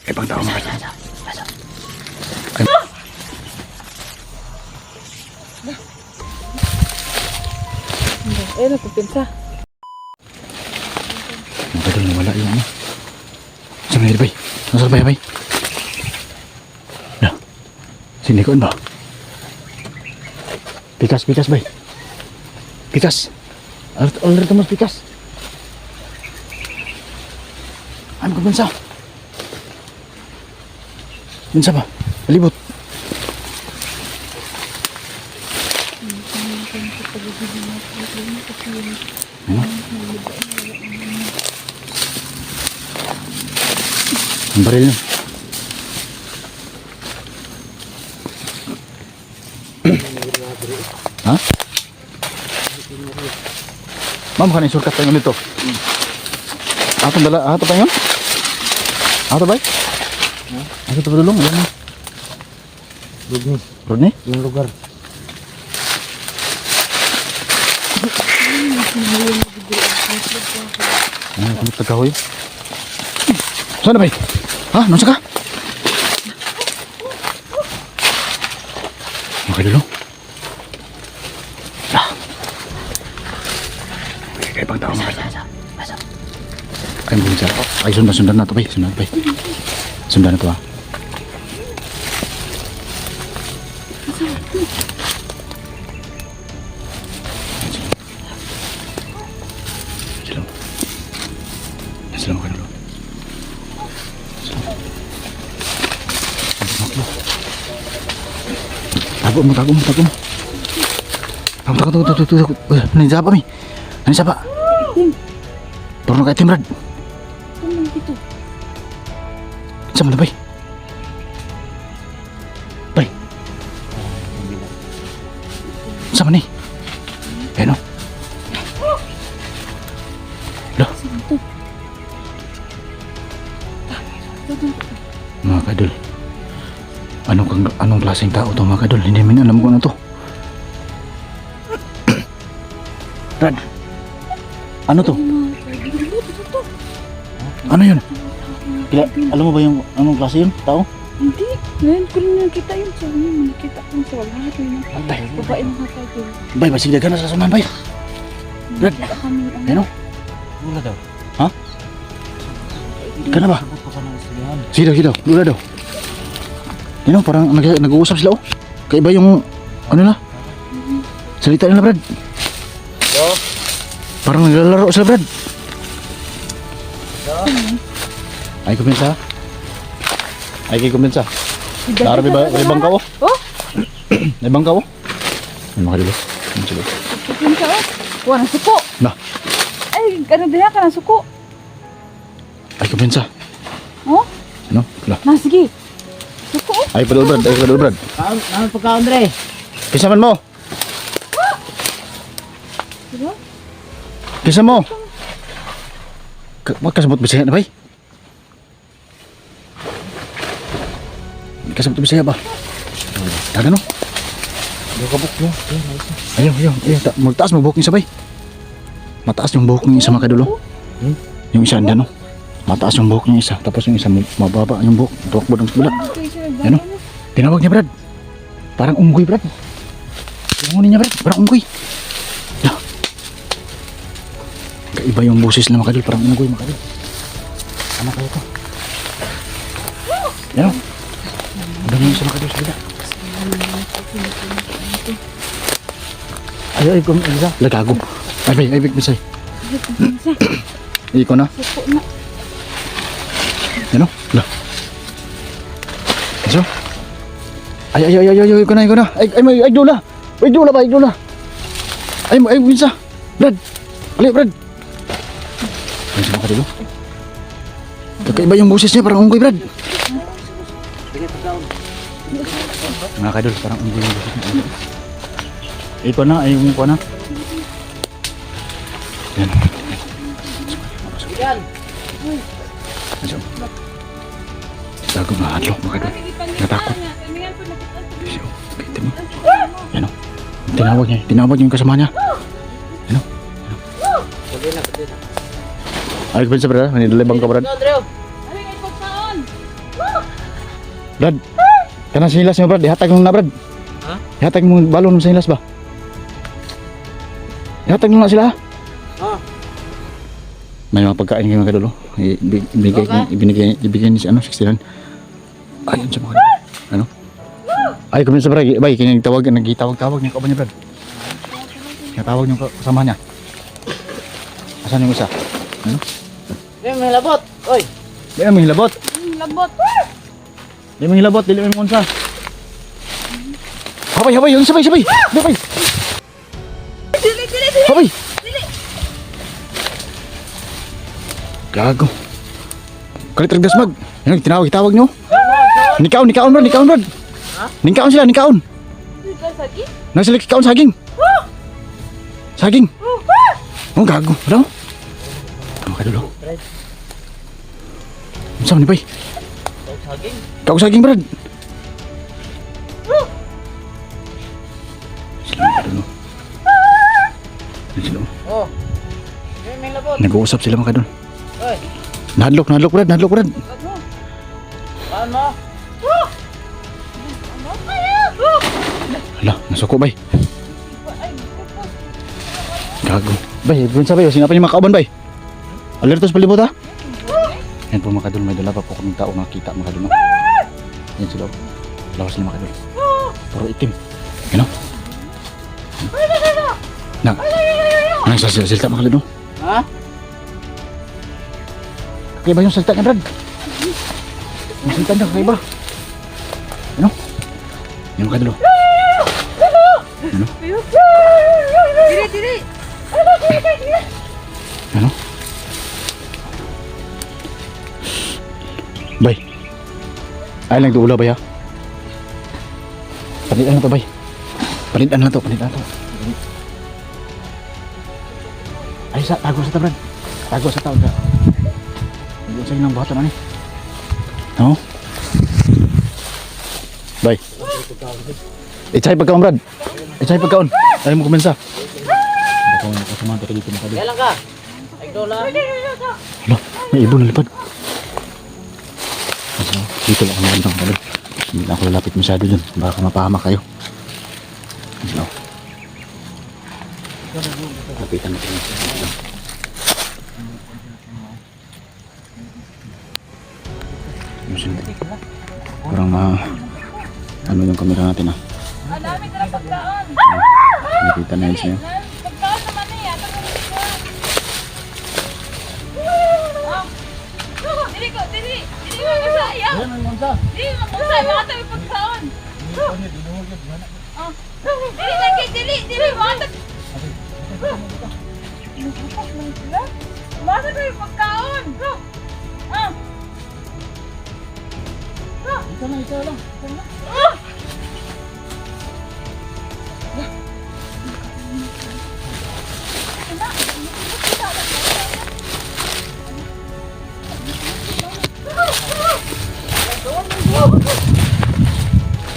Ibang tao mga kadol. Eh, nagpipinsa. Mga kadol, nawala yung ano. Saan na yun, bay? Nasaan ba, bay? Sinikoon ba? Pikas, bay. Pikas. Alert mas pikas. Ano ka bansa? Bansa ba? Palibot. Ano? Ang baril na. Ha? Ma'am, kanin surkat tayo nito. Ato pa yun? Ato ba? Ato pa dulong? Ayan. Rodney? Yung lugar. Ano tagahoy? Saan na ba? Ha? Nasa ka? Makadulong. Kaya pang tao mga kadol. Ay, bunsa. Ay, sundan na ito, bay. Sundan na ito, ha. Sila mga kadol. Tago mo. Tago. Nandiyan pa, mi. Nandiyan pa. Turun ka itim, Brad. Saan mo na, bay? Bay. Saan mo ni? Ayan o. Loh. Mga kadol. Anong klaseng tao to mga kadol? Hindi namin alam kung ano to. Brad. Ano to? Ano yun? Alam mo ba yung anong klase yun? Tao? Hindi. Ngayon ko rin nakita yun. Sabi niya, nakita ko sa lahat yun. Bay. Babae mga kadol. Bay, masigda ka na sa suman, bay. Brad. Ano? Wala daw. Ha? Ka na ba? Sige daw. Lula daw. Yun o, parang nag-uusap sila o. Kaiba yung, ano na? Salita nila, Brad. Parang naglalaro sila, Brad. Ay, kuminsa. Darami ba? May bangka o? Oh? May bangka o? May mga dilo. Pinsa oh. Kuha ng suko. Na. Ay, ano din ka ng suko. Ay, kuminsa. Oh? Ano? Wala. Na, sige. Suko oh. Ay, padul, Brad. Ano pagkaon, Dre? Kisaman mo. Diba? Kisa mo. Magkasabot Bisaya na ba? Kasabot Bisaya ba? Taga no? Yung kabuk mo. Ayun. Magtaas mo buhok niya sabay. Mataas yung buhok niya isa mga kadulo. Yung isa andyan no? Mataas yung buhok niya isa. Tapos yung isa mababa yung buhok. Tuwakbo ng sebelah. Ano? Tinawag niya, Brad. Parang unggoy, Brad. Tinawag niya, Brad. Parang unggoy. Iba yung boses na makadil, parang unggoy makadil. Ano kaya ito? Yan o. Ano yung sa makadil sa gila? Ay, isa. Lagago. Ay, bisay. Iko na. Suko na. Yan o. Wala. Iso. Ay, iko na. Ay, dula. Ay, bisa. Brad. Ali, Brad. Ay, sa makadil o. Kakaiba yung boses niya, parang unggoy, Brad. Mga kadol, parang unggoy yung boses niya. Iko na, ay yung ko na. Yan. Masuk. Tago na hadlok, mga kadol. Natakot. Kita mo. Yan o. Tinawag niya yung kasama niya. Yan o. Ay, kapit sa brada, manidalibang ka brad. Ano yung ipagsaon? Brad. Kanang sinilas mo Brad, ihatag mo na Brad. Ha? Ihatag mo balon mo sa sinilas ba? Ihatag mo na sila. Oh. May mga pagkain kayo mga kadulo. Ibigay ni si ano, 69. Ayun sa mga ano? Ay, kami sa Brad. Bay, kinagtawag, nagitawag-tawag niya kauban niya Brad. Kinatawag niyo kasama niya. Asan yung isa? Ano? May labot. Oy. Di mo hilabot. Labot. Di mo hilabot, dili mo unsa. Habay, yun sabay. Habay. Dili. Habay. Gago. Kalit ragdas mag. Ano tinawag niyo? Nikaon Brad. Ha? Nikaon sila. Ikaw sagi? Nasa nikaon saging. Saging. Oh, gago. Ano? Ano ka dulo? Saan ni bay? Saging. Kau saging Brad. Sila dulo. Sila. Oh. May labot. Nag-uusap sila mga kadol. Oy. Nahadlok Brad. Paan mo? Hala, nasuko bay. Gago. Bay, bunsa bay, sino pa ni makauban bay? Alertos palibot ha? Yan po mga kadol, may dala pa po kaming tao nakita mga kadol. Yan sila. Lawas sila mga kadol. Puro itim. Ano? Na. Anong salita mga kadol? Ha? Kaya ba yung salita niya Brad? Yung salita niya, kaya ba? Ano? Yan mga kadol. Ano? Dili. Ano? Bay. Ay lang tuula bay ha. Palitan na to bay. Palitan na to. Ay tago sa tabran. Tago sa tao. Hindi sa ilang bata na ni. No? Bay. Ichay pagkaon Brad. Ichay pagkaon. Tayo mo kumensa. Baka mo kasama tayo dito makadul. Kailan ka? Ay, dola. Hala, may ibon na lipad. So, dito lang kami ng kalog. Hindi na ako lalapit masyado dun. Baka mapahamak kayo. So, lapitan natin. Parang ano yung camera natin ah. Ang dami ka na pagkaon. Nakita na yun sa'yo. Pagkaon naman eh. Dili ko masaya. Dili mo masaya. Mga tayo pagkaon. Dili. Mga tayo. Masa tayo pagkaon. Ito lang.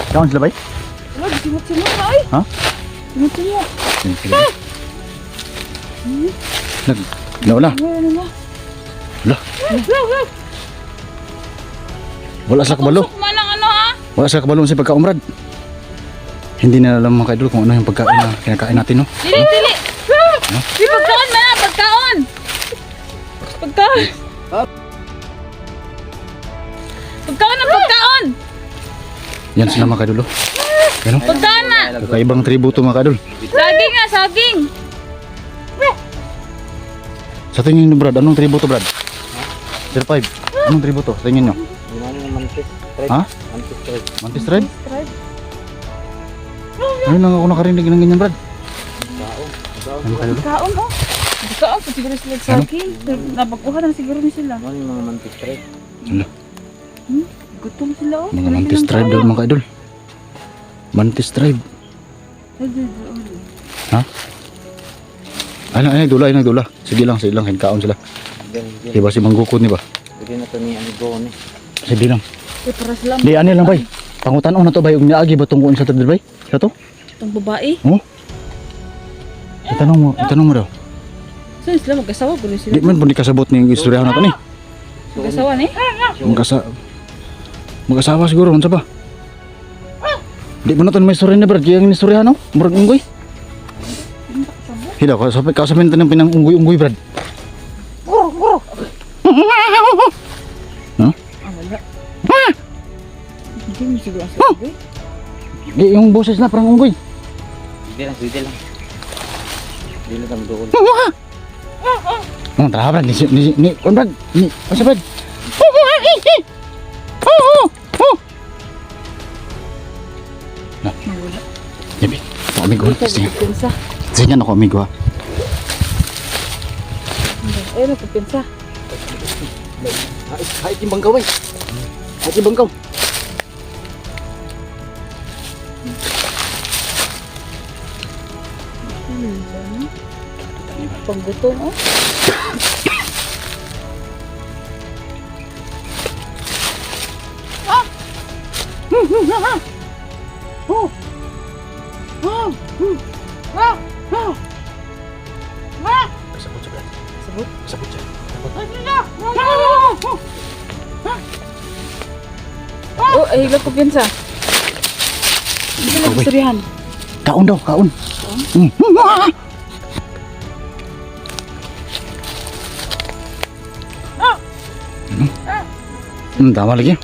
Kaon sila bay? Wag, simot-simot na ay. Ha? Simot-simot. Wala. Ano na? Wala sa kabalo. Kusok man ang ano ha? Wala sa kabalo sa pagkaumrad. Hindi na alam mga kaidol kung ano yung pagkain na kinakain natin, no? Dili. Di pagkaon man na, pagkaon. Pagkaon. Pagkaon na pagkaon. Yan sila mga kaidol, oh. Yan, oh. Pagkaon na. Kakaibang tributo mga kaidol. Saging. Sa tingin nyo, Brad, anong tributo, Brad? 05. Anong tributo? Sa tingin nyo? Gimana yung mantis? Ha? Mantis trade. Mantis Tribe? Ngayon lang ako nakarinig ng ganyan, Brad. Ano kayo? Pagkaon oh. Pagkaon pa siguro sila saging. Napakuha na siguro ni sila. Ano yung mga mantis trade? Ano? Gutom sila oh. Mga Mantis Tribe daw, mga kaidol. Mantis Tribe. Ha? Ay, dula. Sige lang, kaon sila. Ganyan. Diba si Manggukod ni ba? Pwede na ito ni Amigo ni. Sige lang. Eh, para sila. Di, ano lang, bay? Pangutan-o na to, bay. Ug niagi ba tungkol sa tadil, bay? Sa to? Itong babae. Oh? Itanong mo daw. Saan sila magkasawa? Gulo sila. Di man po di kasabot ni istoryahan na to ni. Magkasawa ni? Magkasa... Mag-asawa siguro, unsa ba? Di mo na ito may story na brad, kaya ang istorya no? Murag unggoy. Hila, kasabihin ito ng pinang unggoy-unggoy brad. No? Wala. Hindi mo siguro ang sabi. Di, yung boses na parang unggoy. Hindi lang, pwede lang. Hindi lang kami doon. Oh, tara brad, on brad, unsa brad? Nawala. Yabi, ako amigo. Pagpensa. Sige na ako amigo ha. Ayun, pagpensa. Ay, timbangkaw ay. Ay, timbangkaw. Panggutom, oh. Sabot sa brad. Sabot. Sabot siya. Oh, ay, hila pagpensa. Hindi ka nagusurihan. Kaon daw, kaon. Tama lagi.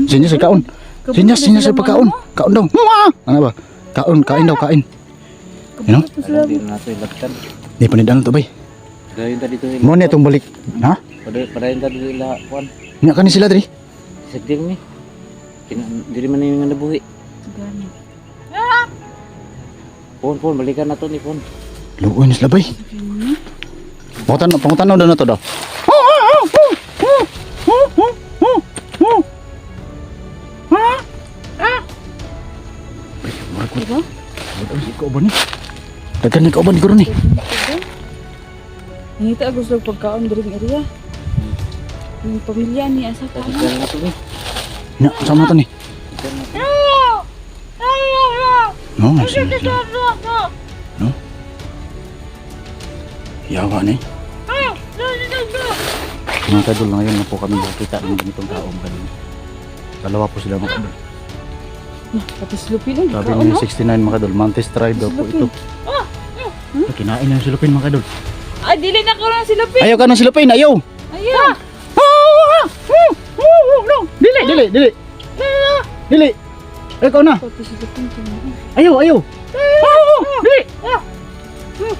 Sinya sa kaon. Sinya sa pagkaon. Kaon daw. Ano ba? Kaon, kain daw, kain. You know? Hindi na nato ilagtan. Di panidaan to bay. Padayon tadi ito Mo niya itong balik. Ha? Padayon tadi ila kuan. Nga kani sila diri. Sagdil ni. Diri man yung nabuhi. Gani. Pon, balikan na to ni Pon. Luoy na sila bay. Pangutan na to daw. Diba? Kauban ni. Dagan ni kauban ni guro ni. Ngita gusto pagkaon diri ng area. Yung pamilya ni asa pa. Sagdil na to ni. Nya, sama to ni. No, no. Yawa ni. Mga kadol na ngayon na po kami nakita ng ganitong taong kanina. Dalawa po sila mga kadol. Pati silupin lang. Sabi niya 69 mga kadol, Mantis tribe daw po ito. Kinain na yung silupin mga kadol. Ay, dili na ko lang silupin. Ayaw ka ng silupin, ayaw! Ayaw. Dili! Dili! Ikaw na! Pati silupin ko na. Ayaw! Dili!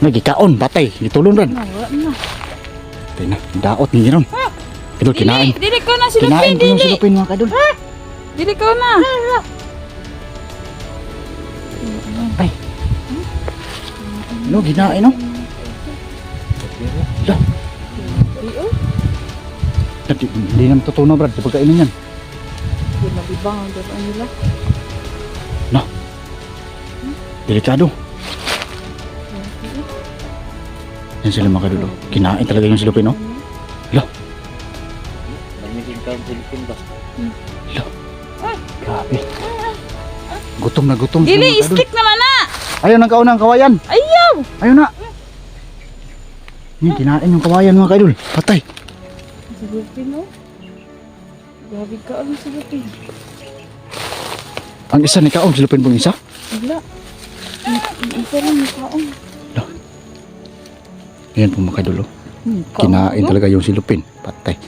Nagikaon, batay, itulong rin. Wala na. Patay na, daot ni gano'n. Kadol, kinain. Dili ko na silupin, Kinain ko yung dili. silupin mga kadol. Dili ko na. Ay! No, ginain no? Dah, Iyo. hindi naman totoo na brad, sa pagkainin yan. Di mabibang ang gano'n nila. No, delikado. Yan sila mga kadol. Kinain talaga yung silupin no? Kami din kaon Pilipin ba? Grabe. Gutom na gutom. sila, Dili, mga kadol. stick naman na. Ayaw ng kaunang kawayan. Ayaw. Ayaw na. Yan, kinain yung kawayan mga kadol. Patay. Silupin, no? Grabe ka ang silupin. Ang isa ni kaon, silupin pong isa. Wala. Isa lang yung kaon. Yan po mga kadol. Kinain talaga yung silupin. Patay.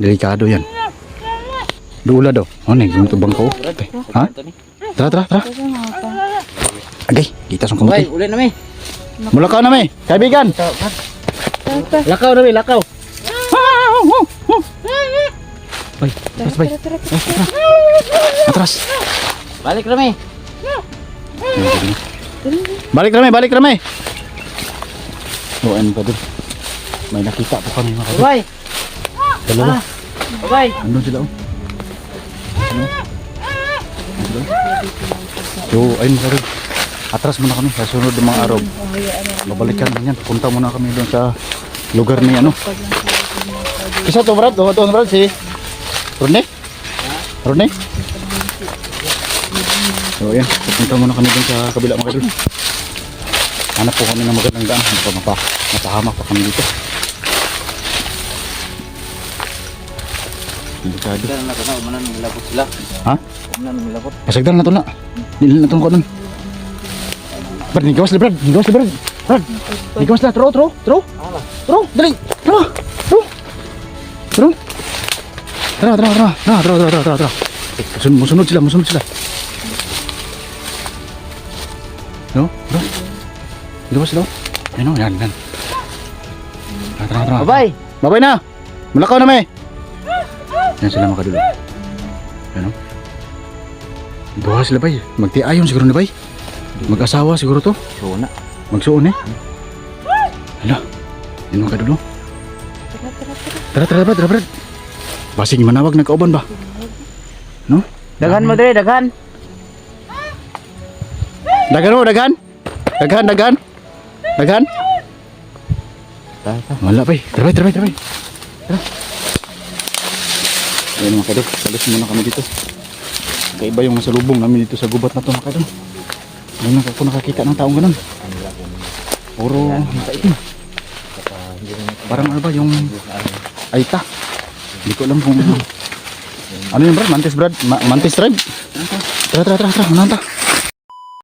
Delikado yan. Dula daw. Ano yung ito bangko? Patay. Ha? Tara. Kaya nga pa. Agay, kita sa Bay, kamuti. uli na mi. Mulakaw na may. Kaibigan. Tata. Lakaw na may, lakaw. Bay, atras bay. Tara. Atras. Balik na mi. Balik ramay. Buwan pa dun. May nakita po kami mga kadol. Bay. Dalawa. Bay. Andun sila oh. Ano? So, ayun mga kadol. Atras muna kami sa sunod ng mga araw. Babalikan na yan. Punta muna kami doon sa lugar ni ano. Isa to brad. Ito brad si Rodney. So ayan. Punta muna kami doon sa kabila mga kadol. Hanap po kami ng magandang daan. Mapahamak pa kami dito. Delikado. Sagdan na kana umanan milabot sila. Ha? Umanan milabot. Pasagdan na to na. Dili na to ko nun. Brad, higawas na Brad. Higawas na Brad. Brad, higawas na. Tro. Dali. Tro. Tara. Musunod sila. No, bro. Higawas sila. Ayun o, yan. Tara. Babay na. Malakaw na may. Yan sila mga kadulo. Yan o. Buha sila bay. Magtiayon siguro na bay. Mag-asawa siguro to. Suna. Magsuon eh. Hala. Yan mga kadulo. Tara Brad. Basig manawag na kauban ba? No? Daghan mo dire, daghan. Daghan. Wala bay. Tara. Tara. Ayun mga kadol. Salis muna kami dito. Kaiba yung masalubong namin dito sa gubat na to mga kadol. Ngayon lang ako nakakita ng taong ganun. Puro nakaitim. Parang ano ba yung Aita. Hindi ko alam kung ano yun Brad? Mantis Brad? Mantis tribe? Tara. Unahan ta.